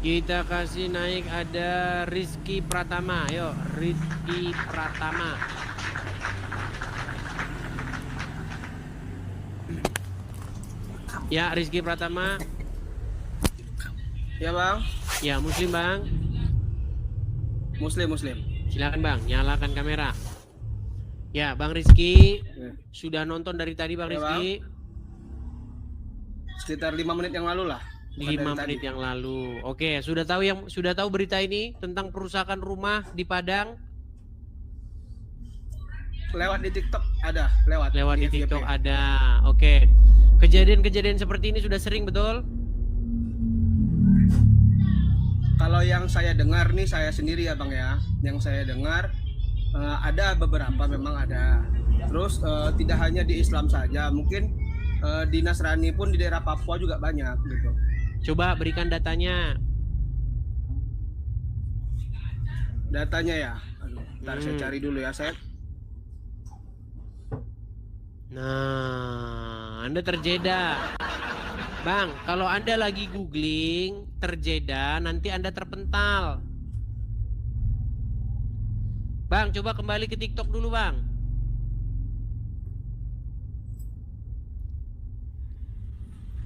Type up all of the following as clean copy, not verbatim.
Kita kasih naik ada Rizky Pratama. Ayo, Rizky Pratama. Ya, Rizky Pratama. Ya bang. Ya, Muslim bang. Muslim. Silakan bang, nyalakan kamera. Ya, Bang Rizky, sudah nonton dari tadi Bang Ya, Rizky? Bang. Sekitar 5 menit yang lalu lah. 5 menit yang lalu. Oke, sudah tahu berita ini tentang perusakan rumah di Padang? Lewat di TikTok ada, lewat di TikTok ada. Oke. Kejadian-kejadian seperti ini sudah sering, betul? Kalau yang saya dengar nih, saya sendiri ya Bang ya. Yang saya dengar ada beberapa, memang ada. Terus tidak hanya di Islam saja, mungkin di Nasrani pun di daerah Papua juga banyak gitu. Coba berikan datanya. Datanya ya. Aduh, ntar saya cari dulu ya, saya. Nah, Anda terjeda. Bang, kalau Anda lagi googling terjeda, nanti Anda terpental. Bang, coba kembali ke TikTok dulu, Bang.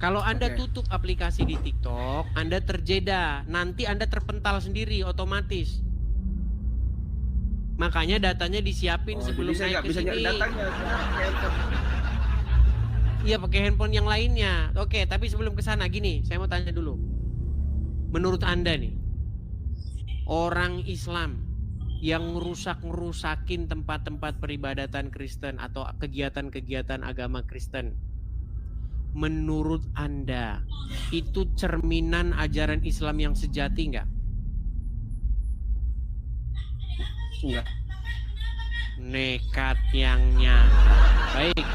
Kalau Anda tutup aplikasi di TikTok, Anda terjeda. Nanti Anda terpental sendiri otomatis. Makanya datanya disiapin sebelum naik ke sini. Iya, pakai handphone yang lainnya. Oke, tapi sebelum ke sana gini, saya mau tanya dulu. Menurut Anda nih, orang Islam yang ngerusakin tempat-tempat peribadatan Kristen atau kegiatan-kegiatan agama Kristen, menurut Anda itu cerminan ajaran Islam yang sejati nggak? Enggak. Nekat yangnya. Baik.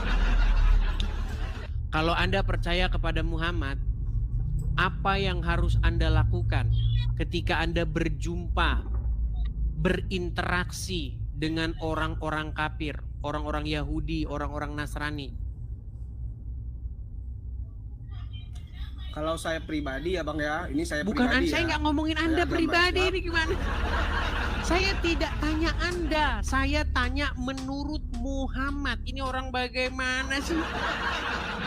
Kalau Anda percaya kepada Muhammad, apa yang harus Anda lakukan ketika Anda berjumpa, berinteraksi dengan orang-orang kafir, orang-orang Yahudi, orang-orang Nasrani? Kalau saya pribadi ya Bang ya, ini saya bukan pribadi saya nggak ngomongin Anda pribadi ini gimana? Saya tidak tanya Anda, saya tanya menurut Muhammad. Ini orang bagaimana sih?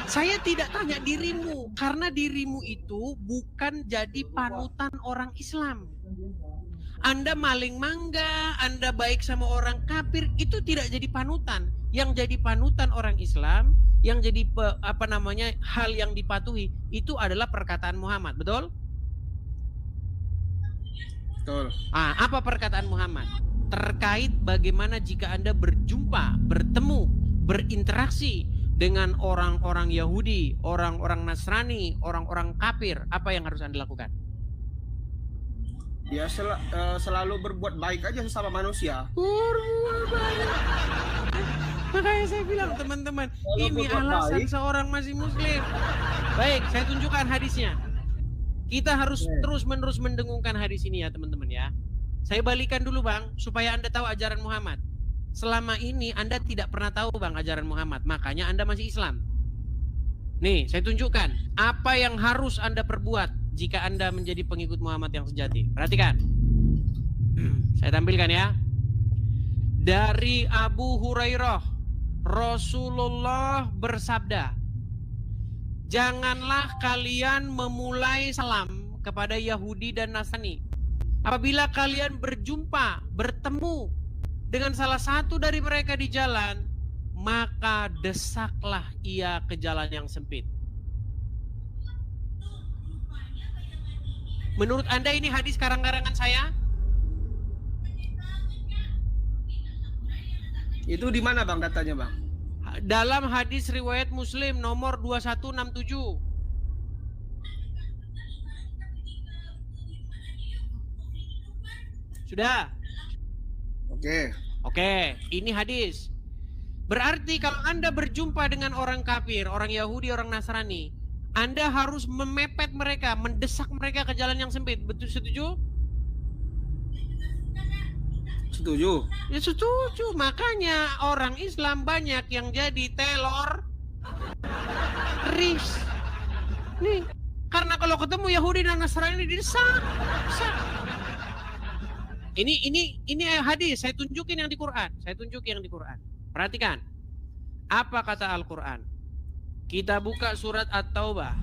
Saya tidak tanya dirimu, karena dirimu itu bukan jadi panutan orang Islam. Anda maling mangga, Anda baik sama orang kafir, itu tidak jadi panutan. Yang jadi panutan orang Islam, yang jadi hal yang dipatuhi, itu adalah perkataan Muhammad, betul? Betul. Apa perkataan Muhammad? Terkait bagaimana jika Anda berjumpa, bertemu, berinteraksi dengan orang-orang Yahudi, orang-orang Nasrani, orang-orang kafir, apa yang harus Anda lakukan? Ya selalu berbuat baik aja sesama manusia. Berbuat baik. Makanya saya bilang teman-teman, ini alasan seorang masih muslim. Baik, saya tunjukkan hadisnya. Kita harus terus-menerus mendengungkan hadis ini ya teman-teman ya. Saya balikan dulu Bang, supaya Anda tahu ajaran Muhammad. Selama ini Anda tidak pernah tahu Bang ajaran Muhammad, makanya Anda masih Islam. Nih, saya tunjukkan apa yang harus Anda perbuat jika Anda menjadi pengikut Muhammad yang sejati. Perhatikan. Saya tampilkan ya. Dari Abu Hurairah, Rasulullah bersabda, janganlah kalian memulai salam kepada Yahudi dan Nasrani. Apabila kalian berjumpa, bertemu dengan salah satu dari mereka di jalan, maka desaklah ia ke jalan yang sempit. Menurut Anda ini hadis karang-karangan saya? Itu di mana Bang datanya Bang? Dalam hadis riwayat Muslim nomor 2167. Sudah? Oke, ini hadis. Berarti kalau Anda berjumpa dengan orang kafir, orang Yahudi, orang Nasrani, Anda harus memepet mereka, mendesak mereka ke jalan yang sempit. Betul, setuju? Setuju. Ya setuju. Makanya orang Islam banyak yang jadi teroris. Nih, Karena kalau ketemu Yahudi dan Nasrani didesak. Ini hadis, saya tunjukin yang di Quran. Perhatikan. Apa kata Al-Quran? Kita buka surat At-Taubah.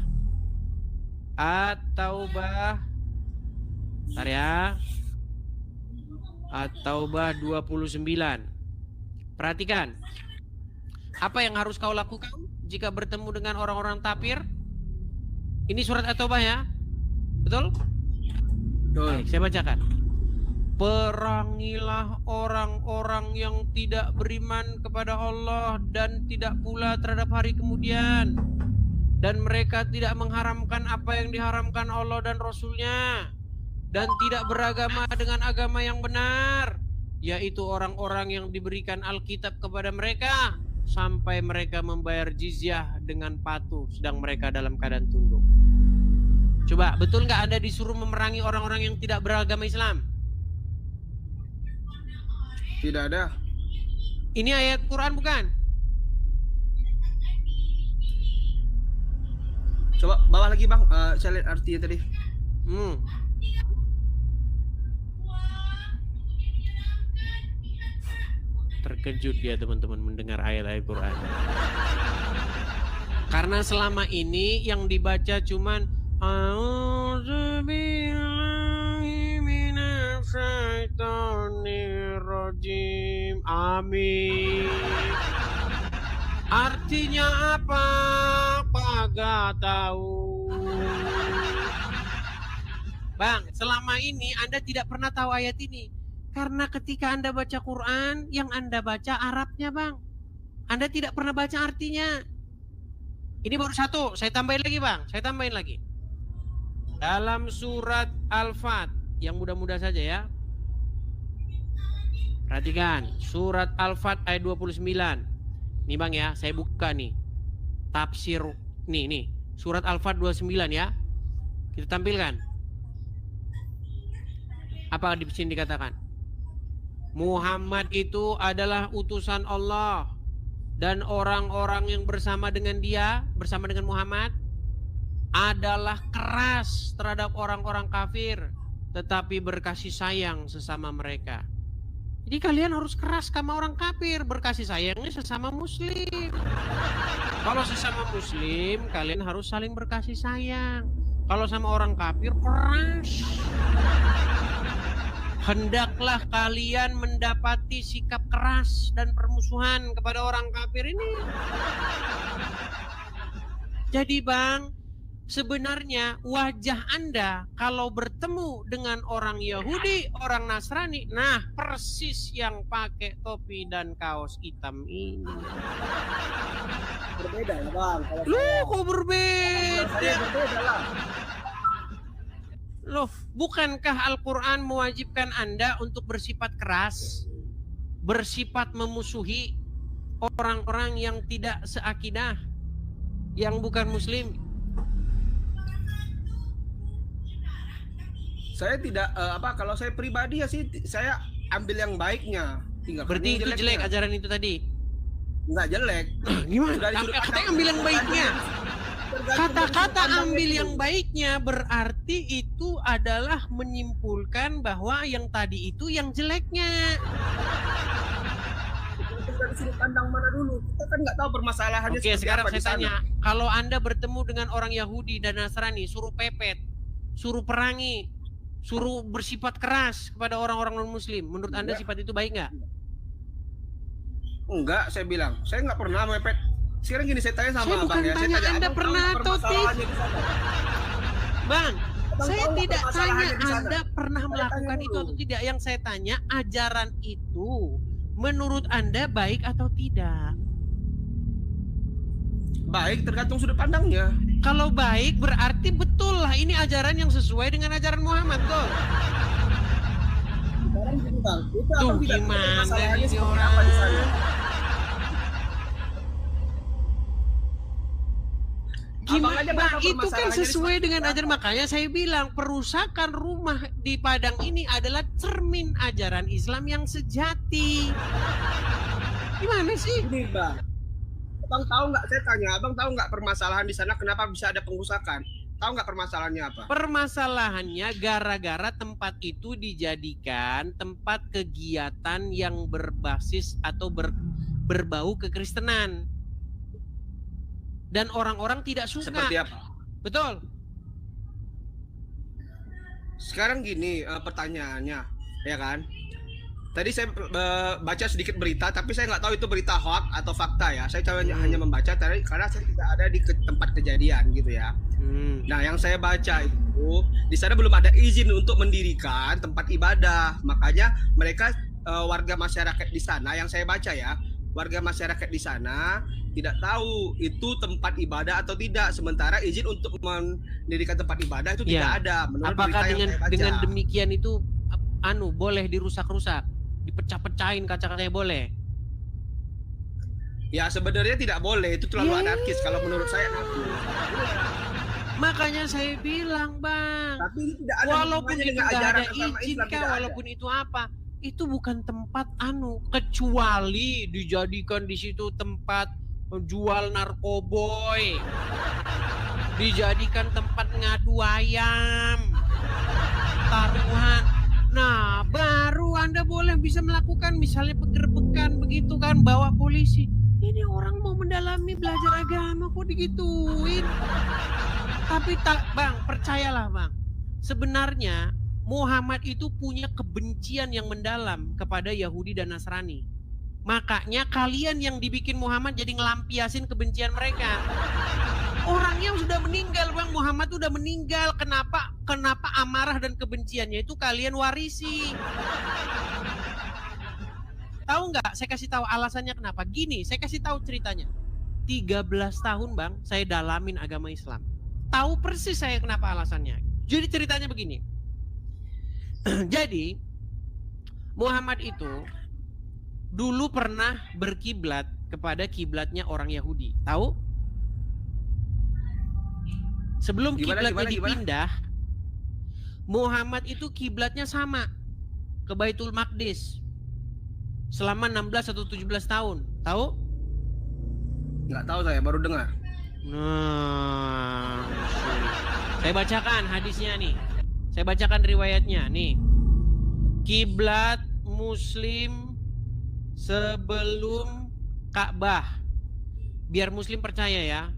Bentar ya. At-Taubah 29. Perhatikan. Apa yang harus kau lakukan jika bertemu dengan orang-orang kafir? Ini surat At-Taubah ya. Betul? Baik, saya bacakan. Perangilah orang-orang yang tidak beriman kepada Allah dan tidak pula terhadap hari kemudian, dan mereka tidak mengharamkan apa yang diharamkan Allah dan Rasul-Nya, dan tidak beragama dengan agama yang benar, yaitu orang-orang yang diberikan Alkitab kepada mereka sampai mereka membayar jizyah dengan patuh sedang mereka dalam keadaan tunduk. Coba, betul nggak Anda disuruh memerangi orang-orang yang tidak beragama Islam? Tidak ada. Ini ayat Quran bukan? Coba bawah lagi bang, saya lihat artinya tadi. Terkejut dia teman-teman mendengar ayat-ayat Quran. Karena selama ini yang dibaca cuman A'udzubillahi minasyaitonirrajim. Amin. Artinya apa? Kagak tahu. Bang, selama ini Anda tidak pernah tahu ayat ini. Karena ketika Anda baca Quran, yang Anda baca Arabnya, Bang. Anda tidak pernah baca artinya. Ini baru satu, saya tambahin lagi, Bang. Saya tambahin lagi. Dalam surat Al-Fat, yang mudah-mudah saja ya. Perhatikan, surat Al-Fat ayat 29. Nih Bang ya, saya buka nih. Tafsir, nih. Surat Al-Fat 29 ya. Kita tampilkan. Apa di sini dikatakan? Muhammad itu adalah utusan Allah. Dan orang-orang yang bersama dengan dia, bersama dengan Muhammad, adalah keras terhadap orang-orang kafir, tetapi berkasih sayang sesama mereka. Jadi kalian harus keras sama orang kafir, berkasih sayangnya sesama muslim. Kalau sesama muslim, kalian harus saling berkasih sayang. Kalau sama orang kafir, keras. Hendaklah kalian mendapati sikap keras dan permusuhan kepada orang kafir ini. Jadi Bang, sebenarnya wajah Anda kalau bertemu dengan orang Yahudi, orang Nasrani, nah persis yang pakai topi dan kaos hitam ini. Berbeda ya Bang. Loh, kok berbeda? Berbeda lah. Loh, bukankah Al-Quran mewajibkan Anda untuk bersifat keras, bersifat memusuhi orang-orang yang tidak seakidah, yang bukan muslim? Saya tidak kalau saya pribadi ya sih saya ambil yang baiknya. Berarti itu jelek ajaran itu tadi? Enggak jelek. Gimana? Katanya ambil yang baiknya. Kata-kata ambil yang baiknya berarti itu adalah menyimpulkan bahwa yang tadi itu yang jeleknya. Dari sudut pandang mana dulu? Kita kan nggak tahu permasalahannya. Oke, sekarang saya tanya, kalau Anda bertemu dengan orang Yahudi dan Nasrani, suruh pepet, suruh perangi, suruh bersifat keras kepada orang-orang non-muslim, menurut Anda sifat itu baik nggak? Enggak, saya bilang. Saya nggak pernah mepet. Sekarang gini, saya tanya sama Abang ya. Saya bukan tanya Anda pernah atau tidak. Bang, saya tidak tanya Anda pernah melakukan itu atau tidak. Yang saya tanya, ajaran itu menurut Anda baik atau tidak? Baik, tergantung sudut pandangnya. Kalau baik berarti betul lah ini ajaran yang sesuai dengan ajaran Muhammad, tuh. Sekarang gini Bang, tuh gimana ini orang? Gimana Bang, itu kan sesuai dengan ajaran, makanya saya bilang perusakan rumah di Padang ini adalah cermin ajaran Islam yang sejati. Gimana sih? Ini Bang, Abang tahu nggak? Saya tanya, Abang tahu nggak permasalahan di sana kenapa bisa ada pengrusakan? Tahu nggak permasalahannya apa? Permasalahannya gara-gara tempat itu dijadikan tempat kegiatan yang berbasis atau berbau kekristenan. Dan orang-orang tidak suka. Seperti apa? Betul. Sekarang gini pertanyaannya, ya kan? Tadi saya baca sedikit berita, tapi saya nggak tahu itu berita hoax atau fakta ya. Saya hanya membaca karena saya tidak ada di tempat kejadian gitu ya. Nah, yang saya baca itu di sana belum ada izin untuk mendirikan tempat ibadah. Makanya mereka warga masyarakat di sana, yang saya baca ya, warga masyarakat di sana tidak tahu itu tempat ibadah atau tidak. Sementara izin untuk mendirikan tempat ibadah itu tidak ada. Menurut apakah berita dengan demikian itu boleh dirusak-rusak, dipecah-pecahin kaca-kacanya boleh? Ya sebenarnya tidak boleh, itu terlalu anarkis kalau menurut saya. Makanya saya bilang, Bang, tapi tidak ada walaupun itu dengan tidak ada Islam, izin walaupun itu apa, itu bukan tempat kecuali dijadikan di situ tempat jual narkoboy, dijadikan tempat ngadu ayam, taruhan. Nah, baru Anda boleh bisa melakukan misalnya penggerbekan begitu kan, bawa polisi. Ini orang mau mendalami belajar agama kok digituin. Tapi Bang, percayalah Bang, sebenarnya Muhammad itu punya kebencian yang mendalam kepada Yahudi dan Nasrani. Makanya kalian yang dibikin Muhammad jadi ngelampiasin kebencian mereka. Orangnya sudah meninggal Bang, Muhammad sudah meninggal. Kenapa amarah dan kebenciannya itu kalian warisi? Tahu nggak? Saya kasih tahu alasannya kenapa. Gini, saya kasih tahu ceritanya. 13 tahun Bang, saya dalamin agama Islam. Tahu persis saya kenapa alasannya. Jadi ceritanya begini. Jadi Muhammad itu dulu pernah berkiblat kepada kiblatnya orang Yahudi. Tahu? Sebelum kiblatnya dipindah, Muhammad itu kiblatnya sama ke Baitul Maqdis selama 16 atau 17 tahun. Tahu? Nggak tahu, saya baru dengar. Nah, saya bacakan hadisnya nih. Saya bacakan riwayatnya nih. Kiblat Muslim sebelum Ka'bah. Biar Muslim percaya ya.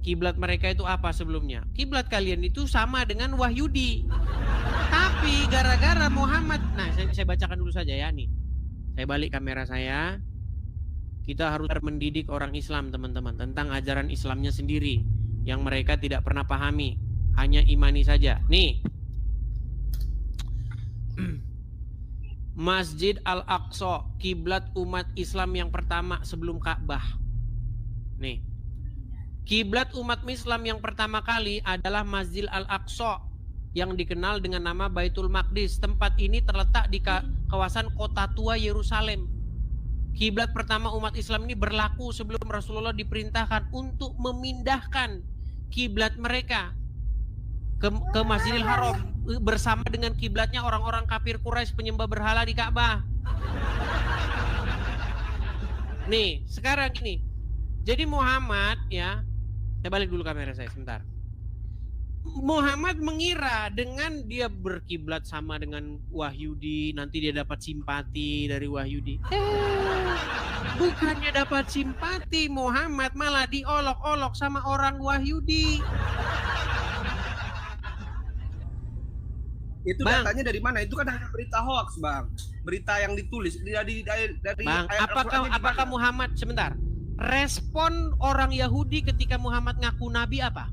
Kiblat mereka itu apa sebelumnya? Kiblat kalian itu sama dengan Wahyudi. Tapi gara-gara Muhammad, nah saya bacakan dulu saja ya nih. Saya balik kamera saya. Kita harus mendidik orang Islam teman-teman tentang ajaran Islamnya sendiri yang mereka tidak pernah pahami, hanya imani saja. Nih, Masjid Al-Aqsa, kiblat umat Islam yang pertama sebelum Ka'bah. Nih, kiblat umat Islam yang pertama kali adalah Masjid Al-Aqsa yang dikenal dengan nama Baitul Maqdis. Tempat ini terletak di kawasan kota tua Yerusalem. Kiblat pertama umat Islam ini berlaku sebelum Rasulullah diperintahkan untuk memindahkan kiblat mereka ke Masjidil Haram bersama dengan kiblatnya orang-orang kafir Quraisy penyembah berhala di Ka'bah. Nih, sekarang ini. Jadi Muhammad ya, saya balik dulu kamera saya sebentar. Muhammad mengira dengan dia berkiblat sama dengan Wahyudi nanti dia dapat simpati dari Wahyudi. Bukannya dapat simpati, Muhammad malah diolok-olok sama orang Wahyudi. Itu Bang, datanya dari mana? Itu kan hanya berita hoax, Bang. Berita yang ditulis dari Bang, apakah Muhammad sebentar? Respon orang Yahudi ketika Muhammad ngaku nabi apa?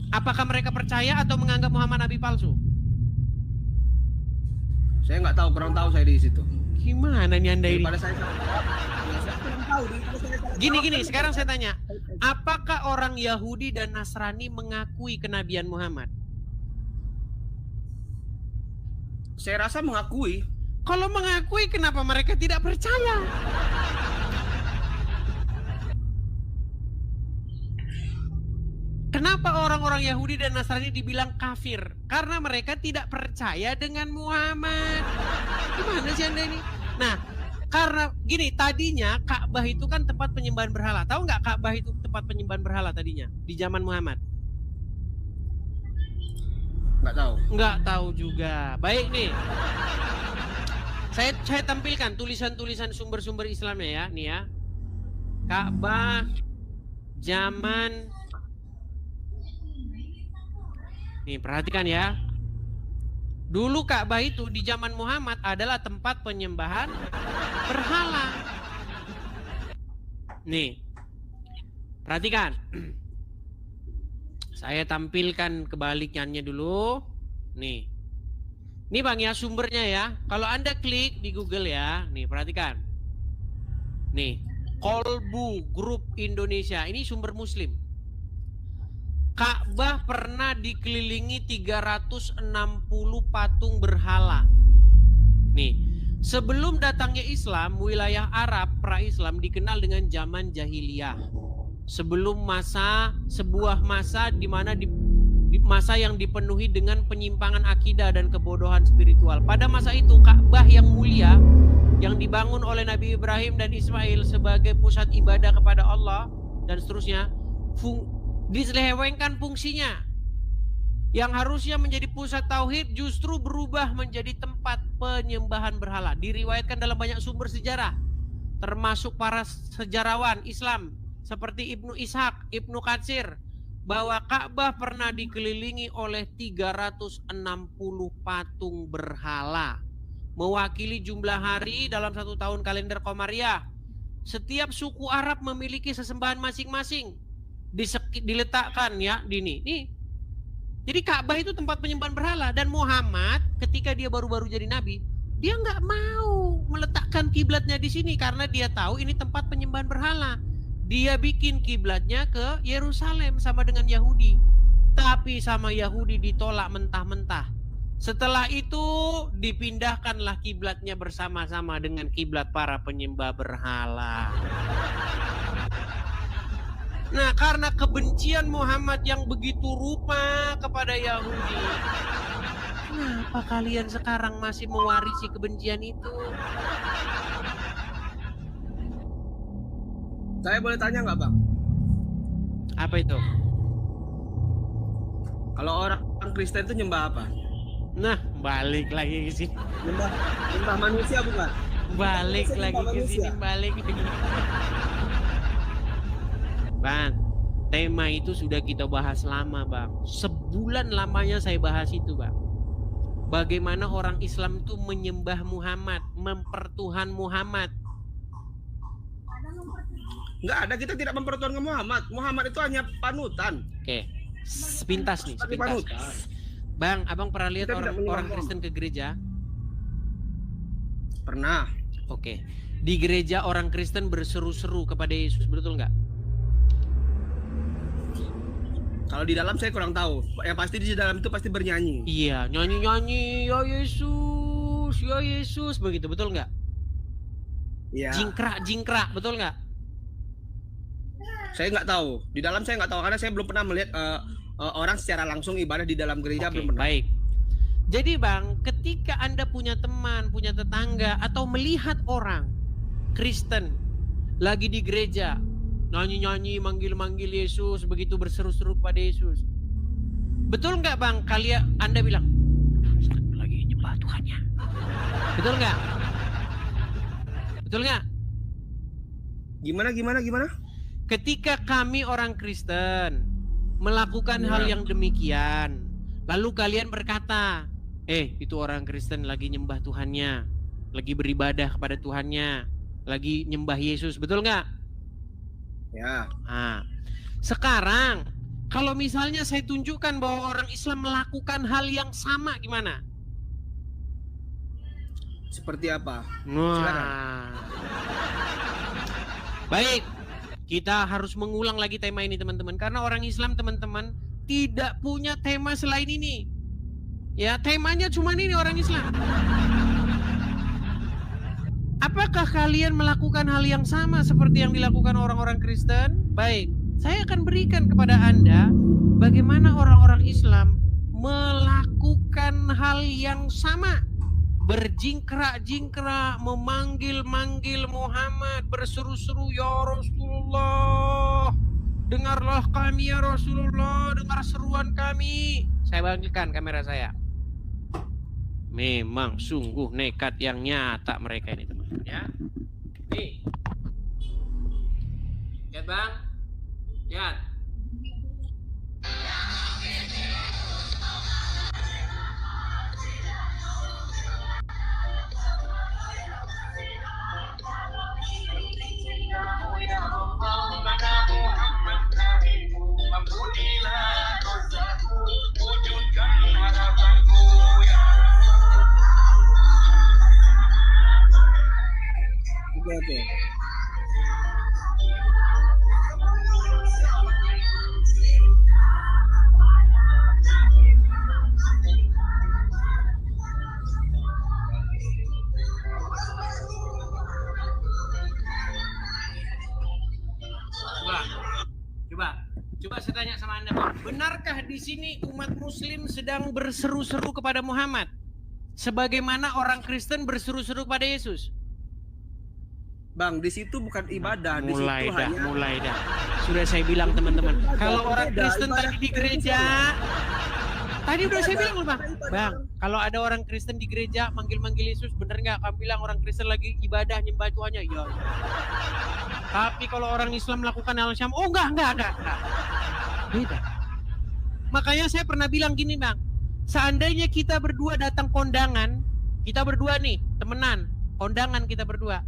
Apakah mereka percaya atau menganggap Muhammad nabi palsu? Saya nggak tahu, kurang tahu saya di situ. Gimana nih Anda ini? Daripada saya kurang tahu. Gini, sekarang saya tanya. Apakah orang Yahudi dan Nasrani mengakui kenabian Muhammad? Saya rasa mengakui. Kalau mengakui, kenapa mereka tidak percaya? Kenapa orang-orang Yahudi dan Nasrani dibilang kafir? Karena mereka tidak percaya dengan Muhammad. Gimana sih Anda ini? Nah, Karena gini, tadinya Ka'bah itu kan tempat penyembahan berhala. Tahu nggak Ka'bah itu tempat penyembahan berhala tadinya di zaman Muhammad? Nggak tahu. Nggak tahu juga. Baik nih. Saya tampilkan tulisan-tulisan sumber-sumber Islamnya ya, nih ya. Ka'bah zaman, nih perhatikan ya. Dulu Ka'bah itu di zaman Muhammad adalah tempat penyembahan berhala. Nih, perhatikan. Saya tampilkan kebalikannya dulu. Nih. Ini Bang ya sumbernya ya. Kalau Anda klik di Google ya. Nih perhatikan. Nih. Kolbu Grup Indonesia. Ini sumber Muslim. Ka'bah pernah dikelilingi 360 patung berhala. Nih. Sebelum datangnya Islam, wilayah Arab pra-Islam dikenal dengan zaman jahiliyah. Sebelum sebuah masa di mana masa yang dipenuhi dengan penyimpangan akidah dan kebodohan spiritual. Pada masa itu Ka'bah yang mulia yang dibangun oleh Nabi Ibrahim dan Ismail sebagai pusat ibadah kepada Allah dan seterusnya diselewengkan fungsinya. Yang harusnya menjadi pusat tauhid justru berubah menjadi tempat penyembahan berhala. Diriwayatkan dalam banyak sumber sejarah, termasuk para sejarawan Islam seperti Ibnu Ishaq, Ibnu Katsir, bahwa Ka'bah pernah dikelilingi oleh 360 patung berhala, mewakili jumlah hari dalam 1 tahun kalender Komariah. Setiap suku Arab memiliki sesembahan masing-masing, diletakkan ya di ini. Nih. Jadi Ka'bah itu tempat penyembahan berhala, dan Muhammad ketika dia baru-baru jadi nabi, dia nggak mau meletakkan kiblatnya di sini karena dia tahu ini tempat penyembahan berhala. Dia bikin kiblatnya ke Yerusalem sama dengan Yahudi. Tapi sama Yahudi ditolak mentah-mentah. Setelah itu dipindahkanlah kiblatnya bersama-sama dengan kiblat para penyembah berhala. Nah, karena kebencian Muhammad yang begitu rupa kepada Yahudi, kenapa kalian sekarang masih mewarisi kebencian itu? Saya boleh tanya nggak, Bang? Apa itu? Kalau orang Kristen itu nyembah apa? Nah, balik lagi ke sini. Nyembah manusia bukan? Balik lagi ke sini, balik lagi. Bang, tema itu sudah kita bahas lama, Bang. Sebulan lamanya saya bahas itu, Bang. Bagaimana orang Islam itu menyembah Muhammad, mempertuhan Muhammad. Enggak ada, kita tidak mempertuhankan Muhammad. Muhammad itu hanya panutan. Oke, sepintas nih, sepintas. Bang, abang pernah lihat orang Kristen ke gereja? Pernah. Oke, di gereja orang Kristen berseru-seru kepada Yesus, betul nggak? Kalau di dalam saya kurang tahu. Yang pasti di dalam itu pasti bernyanyi. Iya, nyanyi-nyanyi, ya Yesus, begitu, betul nggak? Iya. Jingkrak, betul nggak? Saya nggak tahu. Di dalam saya nggak tahu karena saya belum pernah melihat orang secara langsung ibadah di dalam gereja. Belum pernah. Baik. Jadi Bang, ketika Anda punya teman, punya tetangga, atau melihat orang Kristen lagi di gereja nyanyi-nyanyi, manggil-manggil Yesus, begitu berseru-seru pada Yesus, betul nggak Bang? Anda bilang lagi nyembah Tuhannya. Betul nggak? Betul nggak? Gimana? Ketika kami orang Kristen melakukan hal yang demikian, lalu kalian berkata, itu orang Kristen lagi nyembah Tuhannya, lagi beribadah kepada Tuhannya, lagi nyembah Yesus, betul nggak? Ya. Nah, sekarang kalau misalnya saya tunjukkan bahwa orang Islam melakukan hal yang sama, gimana? Seperti apa? Wah. Baik, kita harus mengulang lagi tema ini teman-teman, karena orang Islam teman-teman tidak punya tema selain ini. Ya, temanya cuma ini orang Islam. Apakah kalian melakukan hal yang sama seperti yang dilakukan orang-orang Kristen? Baik, saya akan berikan kepada Anda bagaimana orang-orang Islam melakukan hal yang sama berjingkrak-jingkrak, memanggil-manggil Muhammad, berseru-seru, ya Rasulullah, dengarlah kami ya Rasulullah, dengar seruan kami. Saya bangkitkan kamera saya. Memang sungguh nekat yang nyata mereka ini teman-teman ya. Nih. Lihat Bang. Lihat. Oke. Coba saya tanya sama Anda, Bang. Benarkah di sini umat Muslim sedang berseru-seru kepada Muhammad, sebagaimana orang Kristen berseru-seru kepada Yesus? Bang, di situ bukan ibadah, di Mulai situ dah. Sudah saya bilang teman-teman, kalau orang Kristen tadi di gereja, tadi udah saya bilang Bang, kalau ada orang Kristen di gereja manggil-manggil Yesus, bener nggak? Kamu bilang orang Kristen lagi ibadah nyembah Tuhannya? Iya. Tapi kalau orang Islam melakukan hal yang sama, oh enggak. Beda. Makanya saya pernah bilang gini Bang, seandainya kita berdua datang kondangan, kita berdua nih temenan, kondangan kita berdua,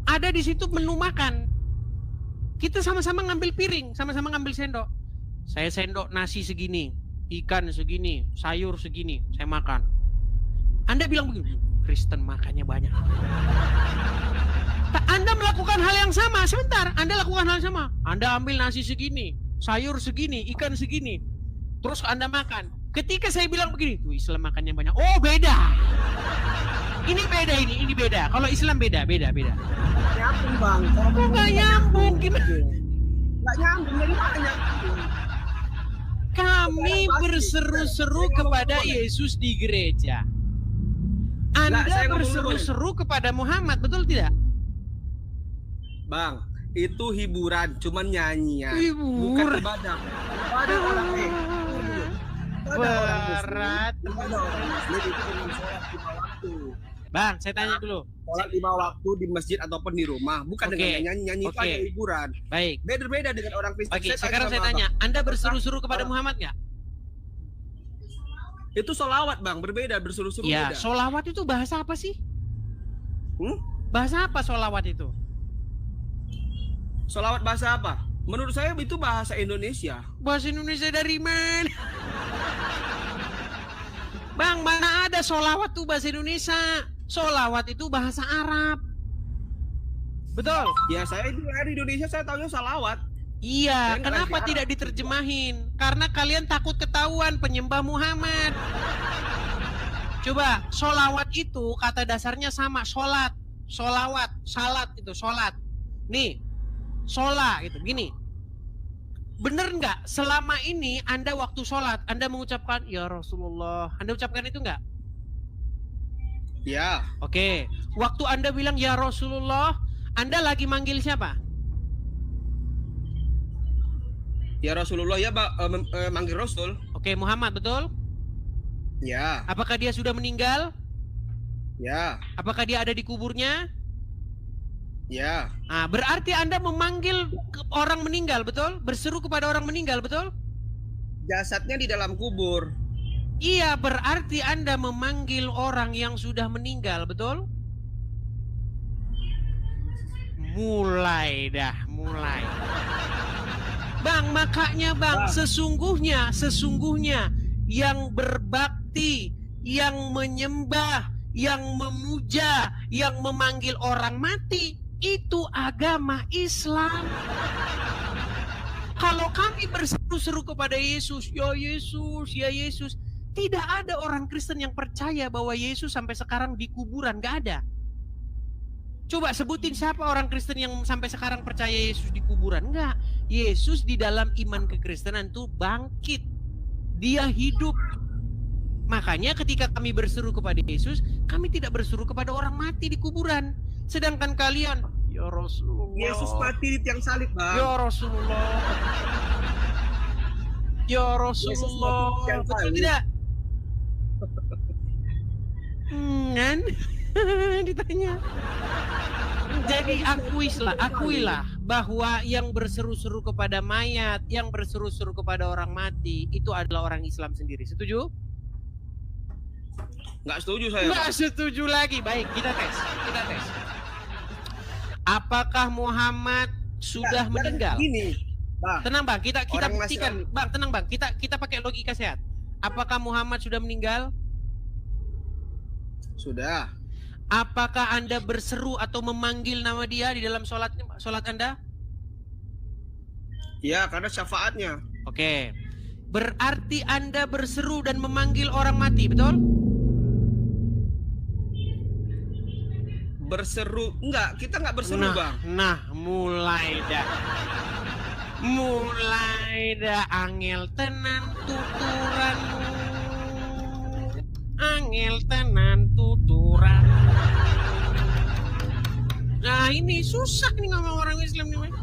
ada di situ menu makan, kita sama-sama ngambil piring, sama-sama ngambil sendok. Saya sendok nasi segini, ikan segini, sayur segini, saya makan. Anda bilang begini, Kristen makannya banyak. Anda melakukan hal yang sama, sebentar, Anda lakukan hal yang sama. Anda ambil nasi segini, sayur segini, ikan segini, terus Anda makan. Ketika saya bilang begini, tuh Islam makannya banyak. Oh beda. Ini beda. Kalau Islam beda. Nyambung Bang. Kok nggak nyambung? Gimana? Nggak nyambung, dari mana nyambung? Kami berseru-seru kepada Yesus di gereja. Anda berseru-seru kepada Muhammad, betul tidak? Bang, itu hiburan, cuman nyanyian, bukan ibadah. Ibadah orang berat. Ibadah orang Muslim itu dengan sholat 5 waktu. Bang, saya tanya dulu. Sholat 5 waktu di masjid ataupun di rumah, bukan dengan nyanyi itu ada hiburan. Baik. Beda dengan orang Kristen. Oke, sekarang saya tanya, Anda berseru-seru kepada Muhammad nggak? Itu sholawat Bang, berbeda, berseru-seru ya, beda. sholawat itu bahasa apa sih? Bahasa apa sholawat itu? Sholawat bahasa apa? Menurut saya itu bahasa Indonesia. Bahasa Indonesia dari mana? Bang, mana ada sholawat tuh bahasa Indonesia? Sholawat itu bahasa Arab. Betul? Ya saya di Indonesia saya tahunya sholawat. Iya, kenapa tidak diterjemahin? Karena kalian takut ketahuan penyembah Muhammad. Coba, sholawat itu kata dasarnya sama, sholat, sholawat, salat itu sholat. Nih, sholat gitu, gini. Bener nggak? Selama ini Anda waktu sholat, Anda mengucapkan ya Rasulullah, Anda ucapkan itu nggak? Ya. Oke, waktu Anda bilang ya Rasulullah, Anda lagi manggil siapa? Ya Rasulullah ya manggil Rasul. Oke, Muhammad, betul? Ya. Apakah dia sudah meninggal? Ya. Apakah dia ada di kuburnya? Ya. Nah, berarti Anda memanggil orang meninggal, betul? Berseru kepada orang meninggal, betul? Jasadnya di dalam kubur. Iya, berarti Anda memanggil orang yang sudah meninggal, betul? Mulai. Bang, makanya Bang, sesungguhnya yang berbakti, yang menyembah, yang memuja, yang memanggil orang mati, itu agama Islam. Kalau kami berseru-seru kepada Yesus, ya Yesus, tidak ada orang Kristen yang percaya bahwa Yesus sampai sekarang di kuburan, gak ada. Coba sebutin siapa orang Kristen yang sampai sekarang percaya Yesus di kuburan? Enggak. Yesus di dalam iman kekristenan itu bangkit. Dia hidup. Makanya ketika kami berseru kepada Yesus, kami tidak berseru kepada orang mati di kuburan. Sedangkan kalian, ya Rasulullah, Yesus mati di tiang salib, Bang. ya Rasulullah, ya Rasulullah, betul tidak? Kan? Ditanya. Jadi akuilah bahwa yang berseru-seru kepada mayat, yang berseru-seru kepada orang mati, itu adalah orang Islam sendiri. Setuju? Nggak setuju saya. Nggak setuju lagi. Baik, kita tes. Apakah Muhammad sudah meninggal? Gini, Bang. Tenang Bang, kita Orang buktikan. Nasrani. Bang, tenang Bang. Kita pakai logika sehat. Apakah Muhammad sudah meninggal? Sudah. Apakah Anda berseru atau memanggil nama dia di dalam sholat Anda? Ya, karena syafaatnya. Oke. Berarti Anda berseru dan memanggil orang mati, betul? Berseru. Enggak, kita nggak berseru, Bang. Nah, mulai dah angel tenan tuturanmu. Angel tenan tuturan. Nah, ini susah nih ngomong orang Islam nih.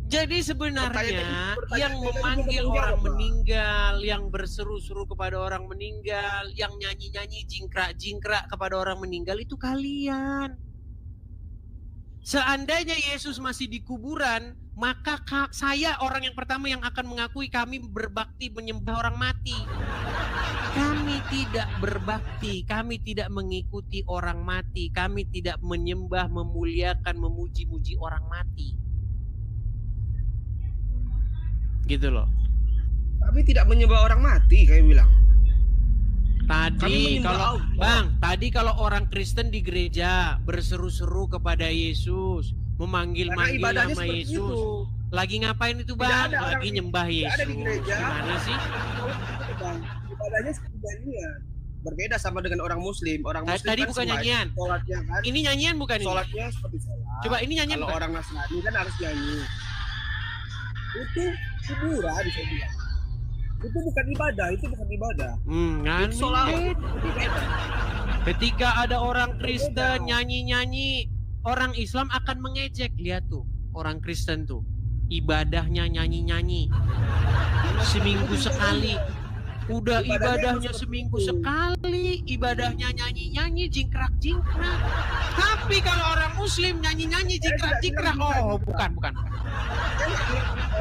Jadi sebenarnya yang memanggil orang meninggal, yang berseru-seru kepada orang meninggal, yang nyanyi-nyanyi jingkrak-jingkrak kepada orang meninggal itu kalian. Seandainya Yesus masih di kuburan, maka saya orang yang pertama yang akan mengakui kami berbakti menyembah orang mati. Kami tidak berbakti, kami tidak mengikuti orang mati, kami tidak menyembah, memuliakan, memuji-muji orang mati. Gitu loh. Tapi tidak menyembah orang mati, kayak bilang. Tadi kalau orang Kristen di gereja berseru-seru kepada Yesus, memanggil-manggil nama Yesus. Itu. Lagi ngapain itu, Bang? Lagi nyembah Yesus. Ada di gereja. Gimana sih? Ibadahnya seperti nyanyian. Berbeda sama dengan orang Muslim. Orang Muslim tadi kan bukan nyanyian. Sholatnya kan. Ini nyanyian bukan ini? Sholatnya seperti sholat. Coba ini nyanyian. Kalau orang Nasrani kan harus nyanyi. Itu hiburan bisa bilang. Itu bukan ibadah, Kan? Sholat. Ketika ada orang Kristen nyanyi-nyanyi, orang Islam akan mengejek. Lihat tuh, orang Kristen tuh ibadahnya nyanyi-nyanyi. Seminggu sekali. Udah ibadahnya seminggu sekali, ibadahnya nyanyi-nyanyi, jingkrak-jingkrak. Tapi kalau orang Muslim nyanyi-nyanyi, jingkrak-jingkrak, oh bukan.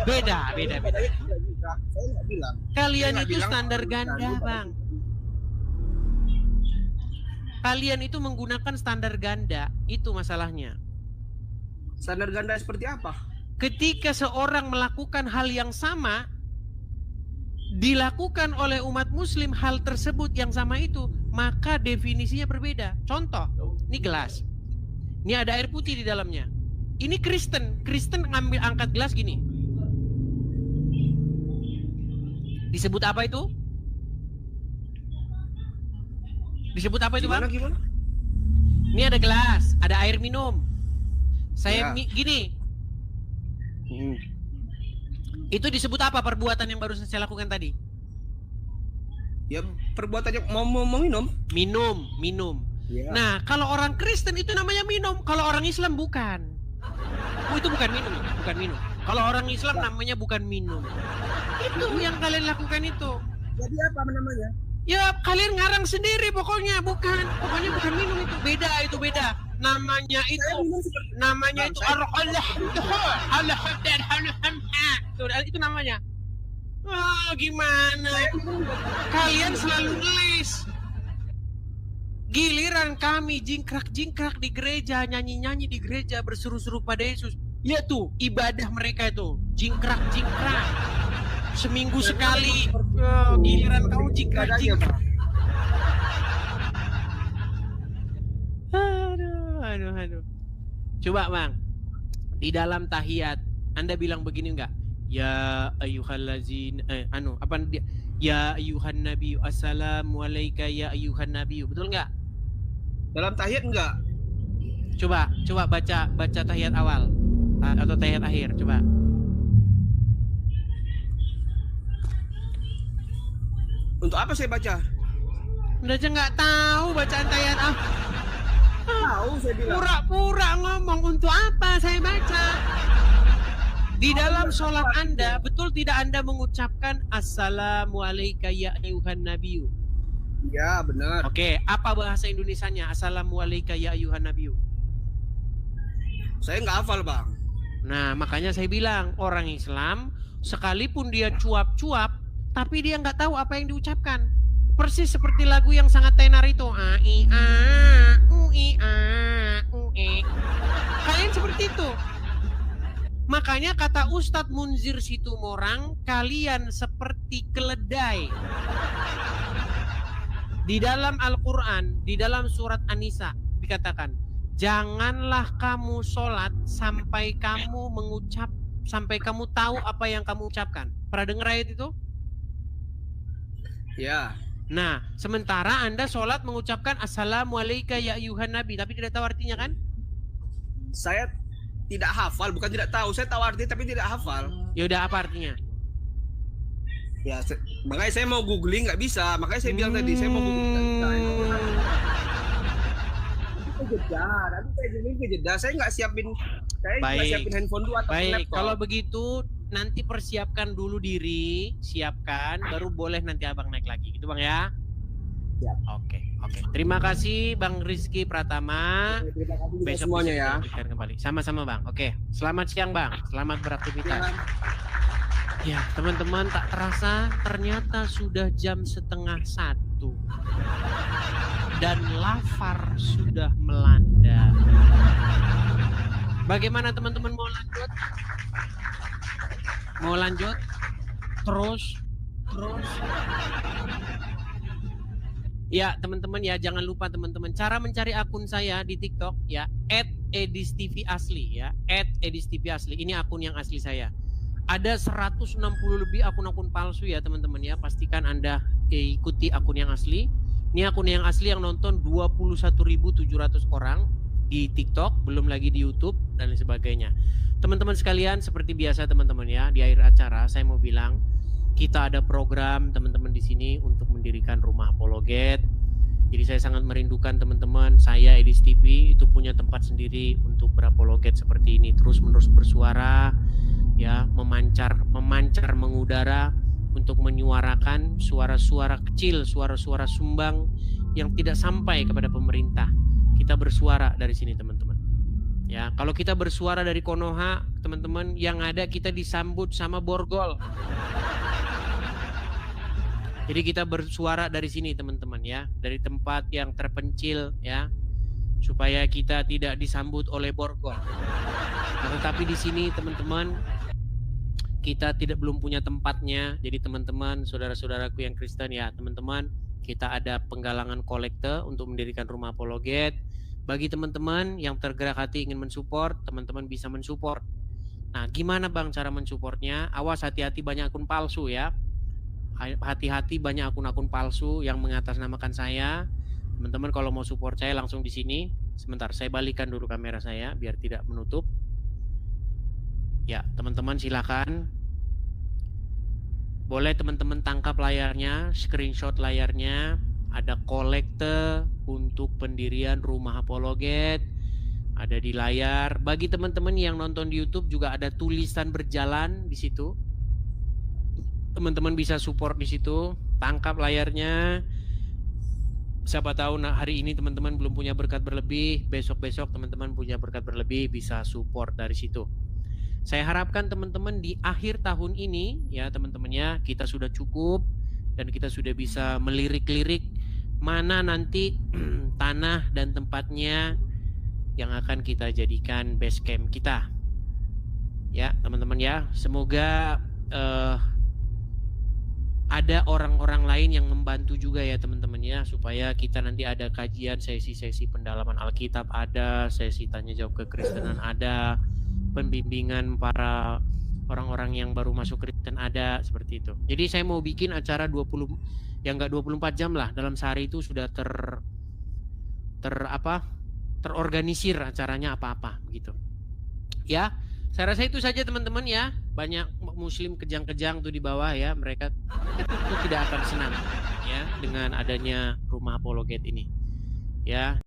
Beda. Kalian itu standar ganda, Bang. Kalian itu menggunakan standar ganda, itu masalahnya. Standar ganda seperti apa? Ketika seorang melakukan hal yang sama, dilakukan oleh umat Muslim hal tersebut yang sama itu, maka definisinya berbeda. Contoh, ini gelas. Ini ada air putih di dalamnya. Ini Kristen ngambil angkat gelas gini. Disebut apa itu? Bang? Gimana? Ini ada gelas, ada air minum. Saya gini. Itu disebut apa perbuatan yang baru saya lakukan tadi? Ya perbuatannya mau minum. Minum. Ya. Nah, kalau orang Kristen itu namanya minum. Kalau orang Islam bukan. Itu bukan minum. Kalau orang Islam namanya bukan minum. Itu yang kalian lakukan itu. Jadi apa namanya? Ya kalian ngarang sendiri pokoknya bukan minum itu. Beda. Namanya itu itu namanya. Gimana? Kalian selalu ngelis. Giliran kami jingkrak-jingkrak di gereja, nyanyi-nyanyi di gereja, berseru-seru pada Yesus. Lihat tuh ibadah mereka itu, jingkrak-jingkrak. Seminggu sekali. Giliran kamu jingkrak-jingkrak. Aduh. Coba Bang, di dalam tahiyat Anda bilang begini enggak? Ya ayyuhallazin ya ayyuhan nabi assalamu alayka ya ayyuhan nabi. Betul enggak? Dalam tahiyat enggak? Coba baca tahiyat awal atau tahiyat akhir, coba. Untuk apa saya baca? Udah aja nggak tahu bacaan tayat ah. Tahu saya bilang. Pura-pura ngomong untuk apa saya baca. Di dalam sholat Anda, betul tidak Anda mengucapkan Assalamualaikum ya ayuhan nabiyyu? Iya, benar. Oke, apa bahasa Indonesianya? Assalamualaikum ya ayuhan nabiyyu. Saya nggak hafal, Bang. Nah, makanya saya bilang orang Islam sekalipun dia cuap-cuap, tapi dia nggak tahu apa yang diucapkan. Persis seperti lagu yang sangat tenar itu. A I A U I A U E. Kalian seperti itu. Makanya kata Ustadz Munzir Situmorang, kalian seperti keledai. Di dalam Al-Quran, di dalam surat An-Nisa dikatakan, janganlah kamu sholat sampai kamu tahu apa yang kamu ucapkan. Pernah dengar ayat itu? Ya. Nah, sementara Anda sholat mengucapkan Assalamualaikum ya ayuhan nabi, tapi tidak tahu artinya kan? Saya tidak hafal, bukan tidak tahu. Saya tahu arti tapi tidak hafal. Ya udah, apa artinya? Ya, makanya saya mau googling nggak bisa. Makanya saya bilang tadi saya mau googling nggak bisa. Nanti saya googling ke jeda. Saya nggak siapin handphone dulu atau baik. laptop. Kalau begitu nanti persiapkan dulu diri, siapkan, baru boleh nanti abang naik lagi, gitu bang ya? Ya. Oke. Terima kasih Bang Rizky Pratama. Besok semuanya ya. Kembali. Sama-sama Bang. Oke. Selamat siang Bang. Selamat beraktivitas. Ya teman-teman, tak terasa ternyata sudah jam 12:30 dan lapar sudah melanda. Bagaimana teman-teman, mau lanjut? Mau lanjut? Terus. Ya teman-teman ya, jangan lupa teman-teman, cara mencari akun saya di TikTok ya, @edistv_asli ya, @edistv_asli. Ini akun yang asli saya. Ada 160 lebih akun-akun palsu ya teman-teman ya. Pastikan Anda ikuti akun yang asli. Ini akun yang asli yang nonton 21.700 orang di TikTok, belum lagi di YouTube dan lain sebagainya. Teman-teman sekalian, seperti biasa teman-teman ya, di akhir acara saya mau bilang kita ada program teman-teman di sini untuk mendirikan rumah apologet. Jadi saya sangat merindukan teman-teman. Saya Edis TV itu punya tempat sendiri untuk berapologet seperti ini, terus-menerus bersuara ya, memancar mengudara untuk menyuarakan suara-suara kecil, suara-suara sumbang yang tidak sampai kepada pemerintah. Kita bersuara dari sini teman-teman. Ya, kalau kita bersuara dari Konoha, teman-teman, yang ada kita disambut sama borgol. Jadi kita bersuara dari sini teman-teman ya, dari tempat yang terpencil ya, supaya kita tidak disambut oleh borgol. Nah, tetapi di sini teman-teman, kita belum punya tempatnya. Jadi teman-teman, saudara-saudaraku yang Kristen ya, teman-teman, kita ada penggalangan kolekte untuk mendirikan rumah apologet. Bagi teman-teman yang tergerak hati ingin mensupport, teman-teman bisa mensupport. Nah, gimana Bang cara mensupportnya? Awas, hati-hati banyak akun palsu ya. Hati-hati banyak akun-akun palsu yang mengatasnamakan saya. Teman-teman kalau mau support saya langsung di sini. Sebentar, saya balikan dulu kamera saya biar tidak menutup. Ya, teman-teman silakan. Boleh teman-teman tangkap layarnya, screenshot layarnya. Ada kolekte untuk pendirian rumah apologet. Ada di layar. Bagi teman-teman yang nonton di YouTube juga ada tulisan berjalan di situ. Teman-teman bisa support di situ, tangkap layarnya. Siapa tahu hari ini teman-teman belum punya berkat berlebih, besok-besok teman-teman punya berkat berlebih, bisa support dari situ. Saya harapkan teman-teman di akhir tahun ini ya teman-teman ya, kita sudah cukup dan kita sudah bisa melirik-lirik mana nanti tanah dan tempatnya yang akan kita jadikan base camp kita. Ya teman-teman ya, semoga ada orang-orang lain yang membantu juga ya teman-teman ya, supaya kita nanti ada kajian, sesi-sesi pendalaman Alkitab ada, sesi tanya jawab kekristenan ada, pembimbingan para orang-orang yang baru masuk Kristen ada, seperti itu. Jadi saya mau bikin acara 20 yang enggak 24 jam lah, dalam sehari itu sudah terorganisir acaranya apa-apa begitu. Ya, saya rasa itu saja teman-teman ya. Banyak muslim kejang-kejang tuh di bawah ya, mereka itu tidak akan senang ya dengan adanya rumah apologet ini. Ya.